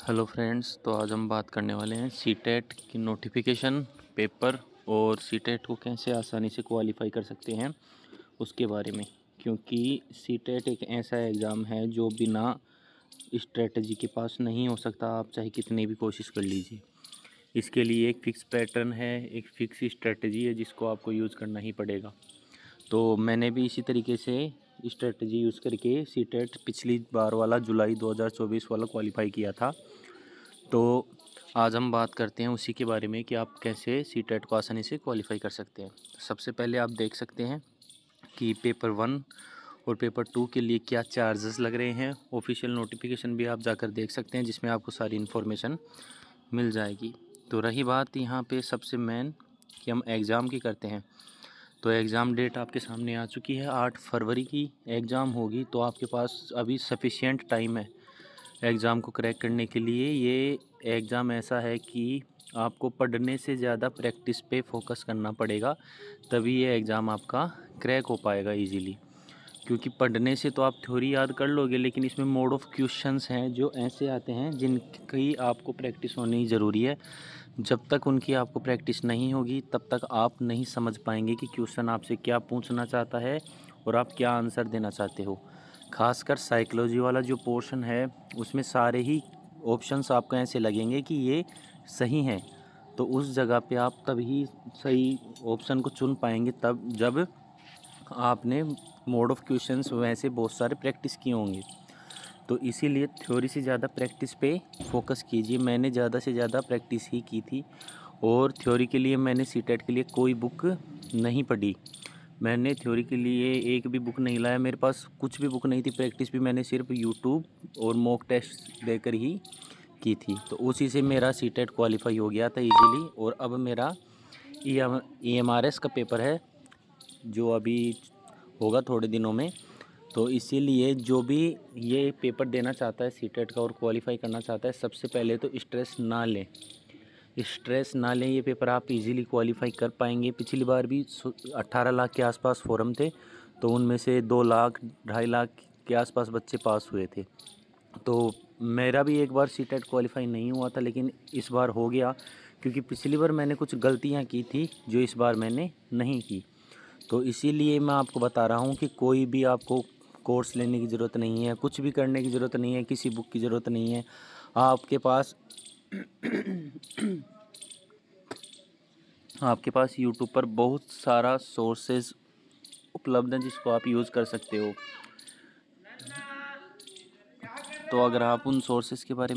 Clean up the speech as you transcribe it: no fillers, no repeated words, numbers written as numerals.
Hello friends, तो आज हम बात करने वाले हैं सीटेट की नोटिफिकेशन पेपर और सीटेट को कैसे आसानी से क्वालिफाई कर सकते हैं उसके बारे में। क्योंकि सीटेट एक ऐसा एग्ज़ाम है जो बिना स्ट्रेटजी के पास नहीं हो सकता, आप चाहे कितनी भी कोशिश कर लीजिए। इसके लिए एक फ़िक्स पैटर्न है, एक फ़िक्स स्ट्रेटजी है जिसको आपको यूज़ करना ही पड़ेगा। तो मैंने भी इसी तरीके से स्ट्रेटजी यूज़ करके सीटेट पिछली बार वाला जुलाई 2024 वाला क्वालिफाई किया था। तो आज हम बात करते हैं उसी के बारे में कि आप कैसे सीटेट को आसानी से क्वालिफाई कर सकते हैं। सबसे पहले आप देख सकते हैं कि पेपर 1 और पेपर 2 के लिए क्या चार्जेस लग रहे हैं। ऑफिशियल नोटिफिकेशन भी आप जाकर देख सकते हैं जिसमें आपको सारी इन्फॉर्मेशन मिल जाएगी। तो रही बात यहाँ पे सबसे मेन कि हम एग्ज़ाम की करते हैं, तो एग्ज़ाम डेट आपके सामने आ चुकी है। 8 फरवरी की एग्ज़ाम होगी, तो आपके पास अभी सफिशिएंट टाइम है एग्ज़ाम को क्रैक करने के लिए। ये एग्ज़ाम ऐसा है कि आपको पढ़ने से ज़्यादा प्रैक्टिस पे फोकस करना पड़ेगा, तभी ये एग्ज़ाम आपका क्रैक हो पाएगा इजीली। क्योंकि पढ़ने से तो आप थ्योरी याद कर लोगे, लेकिन इसमें मोड ऑफ़ क्वेश्चंस हैं जो ऐसे आते हैं जिनकी आपको प्रैक्टिस होनी ज़रूरी है। जब तक उनकी आपको प्रैक्टिस नहीं होगी तब तक आप नहीं समझ पाएंगे कि क्वेश्चन आपसे क्या पूछना चाहता है और आप क्या आंसर देना चाहते हो। खासकर साइकोलॉजी वाला जो पोर्शन है उसमें सारे ही ऑप्शंस आपको ऐसे लगेंगे कि ये सही हैं। तो उस जगह पे आप तभी सही ऑप्शन को चुन पाएंगे तब जब आपने मोड ऑफ़ क्वेश्चंस वैसे बहुत सारे प्रैक्टिस किए होंगे। तो इसीलिए थ्योरी से ज़्यादा प्रैक्टिस पे फोकस कीजिए। मैंने ज़्यादा से ज़्यादा प्रैक्टिस ही की थी और थ्योरी के लिए मैंने सीटेट के लिए कोई बुक नहीं पढ़ी। मैंने थ्योरी के लिए एक भी बुक नहीं लाया, मेरे पास कुछ भी बुक नहीं थी। प्रैक्टिस भी मैंने सिर्फ यूट्यूब और मॉक टेस्ट देकर ही की थी। तो उसी से मेरा सीटेट क्वालिफाई हो गया था इजीली। और अब मेरा EMRS का पेपर है जो अभी होगा थोड़े दिनों में। तो इसीलिए जो भी ये पेपर देना चाहता है सीटेट का और क्वालिफाई करना चाहता है, सबसे पहले तो स्ट्रेस ना लें। स्ट्रेस ना लें, ये पेपर आप इजीली क्वालिफाई कर पाएंगे। पिछली बार भी 18 लाख के आसपास फॉर्म थे, तो उनमें से 2 लाख 2.5 लाख के आसपास बच्चे पास हुए थे। तो मेरा भी एक बार सीटेट क्वालिफाई नहीं हुआ था, लेकिन इस बार हो गया। क्योंकि पिछली बार मैंने कुछ गलतियां की थी जो इस बार मैंने नहीं की। तो इसीलिए मैं आपको बता रहा हूँ कि कोई भी आपको कोर्स लेने की ज़रूरत नहीं है, कुछ भी करने की ज़रूरत नहीं है, किसी बुक की ज़रूरत नहीं है। आपके पास यूट्यूब पर बहुत सारा सोर्सेज उपलब्ध हैं जिसको आप यूज़ कर सकते हो। तो अगर आप उन सोर्सेज के बारे में